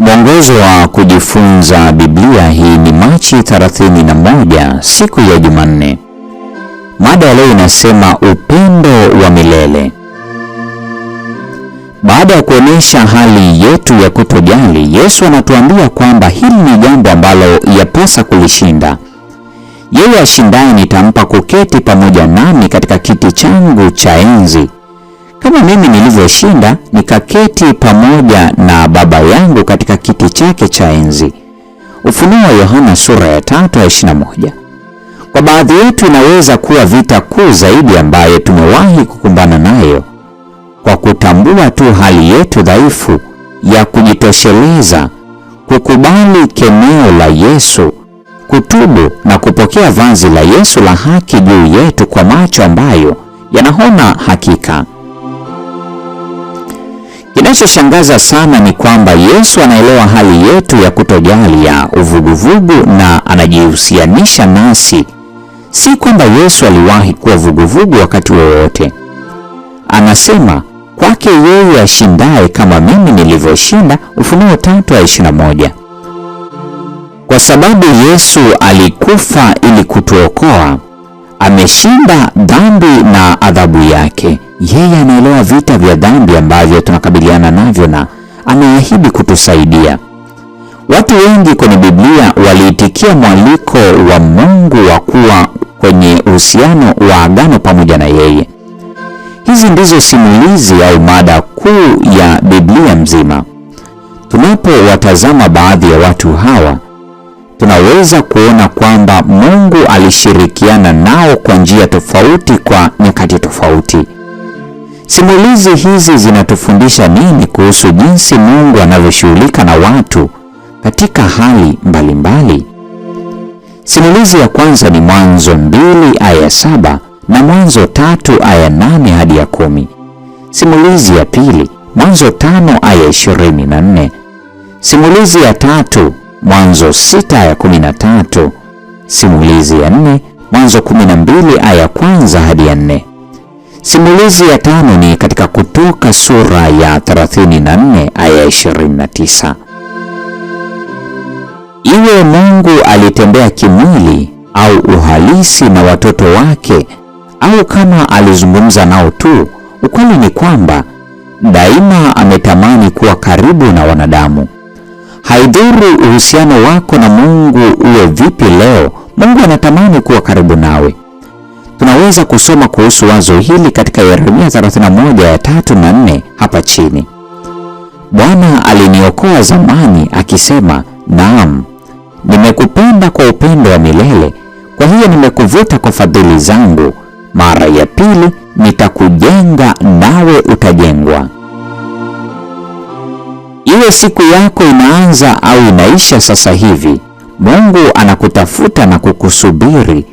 Mwongozo wa kujifunza Biblia. Hii ni Machi 31, siku ya Jumanne. Mada leo inasema upendo wa milele. Baada ya kuonyesha hali yetu ya kutojali, Yesu anatuambia kwamba hili ni jambo ambalo yapasa kulishinda. Yeye ashindaye nitampa kuketi pamoja nami katika kiti changu cha enzi, kama mimi nilivyoshinda nikaketi pamoja na Baba yangu katika kiti chake cha enzi. Ufunuo wa Yohana sura ya 3:21. Kwa baadhi yetu inaweza kuwa vita kuu zaidi ambayo tumewahi kukumbana nayo. Kwa kutambua tu hali yetu dhaifu ya kujitosheleza, kukubali kemeo la Yesu, kutubu na kupokea vazi la Yesu la haki juu yetu kwa macho ambayo yanaona hakika. Kinachoshangaza sana ni kwamba Yesu anaelewa hali yetu ya kutojali ya uvuguvugu na anajihusianisha nasi. Si kwamba Yesu aliwahi kuwa vuguvugu wakati wowote. Anasema kwake yeye ashindaye kama mimi nilivyoshinda, Ufunuo 3:21. Kwa sababu Yesu alikufa ili kutuokoa, ameshinda dhambi na adhabu yake. Yeye anaelewa vita vya dhambi ambavyo tunakabiliana navyo na ameahidi kutusaidia. Watu wengi kwenye Biblia waliitikia mwaliko wa Mungu wa kuwa kwenye uhusiano wa agano pamoja na yeye. Hizi ndizo simulizi au mada kuu ya Biblia mzima. Tunapowatazama baadhi ya watu hawa, tunaweza kuona kwamba Mungu alishirikiana nao kwa njia tofauti kwa nyakati tofauti. Simulizi hizi zinatufundisha nini kuhusu jinsi Mungu anavyoshughulika na watu katika hali mbalimbali? Simulizi ya kwanza ni Mwanzo 2:7 na Mwanzo 3:8 hadi 10. Simulizi ya pili Mwanzo 5:24. Simulizi ya tatu Mwanzo 6:13. Simulizi ya 4 Mwanzo 12:1 hadi 4. Simulizi ya tano ni katika Kutoka sura ya 34:29. Iwe Mungu alitembea kimwili au uhalisi na watoto wake, au kama alizungumza nao tu, ukweli ni kwamba daima ametamani kuwa karibu na wanadamu. Haidhuru uhusiano wako na Mungu uwe vipi leo, Mungu anatamani kuwa karibu nawe. Tunaweza kusoma kuhusu wazo hili katika Yeremia 31:3 na 4 hapa chini. Bwana aliniokoa zamani akisema, naam, nimekupenda kwa upendo wa milele, kwa hiyo nimekuvuta kwa fadhili zangu. Mara ya pili nitakujenga nawe utajengwa. Iwe siku yako inaanza au inaisha sasa hivi, Mungu anakutafuta na kukusubiri,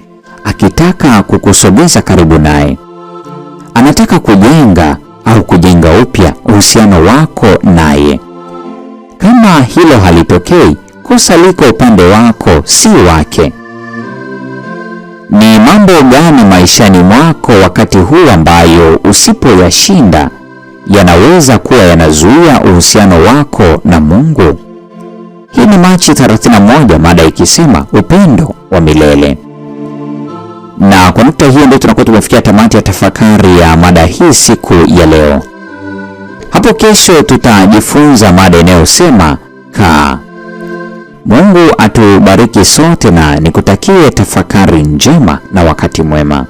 akitaka kukusogeza karibu naye. Anataka kujenga au kujenga upya uhusiano wako naye. Kama hilo halitokei, kosa liko upande wako, si wake. Ni mambo gani maishani mwako wakati huu ambayo usipoyashinda yanaweza kuwa yanazuia uhusiano wako na Mungu? Hii ni Machi 31, mada ikisema upendo wa milele. Na kwa nukta hiyo ndio tunakuwa tumefikia tamati ya tafakari ya mada hii siku ya leo. Hapo kesho tutajifunza mada inayosema kaa. Mungu atubariki sote na nikutakie tafakari njema na wakati mwema.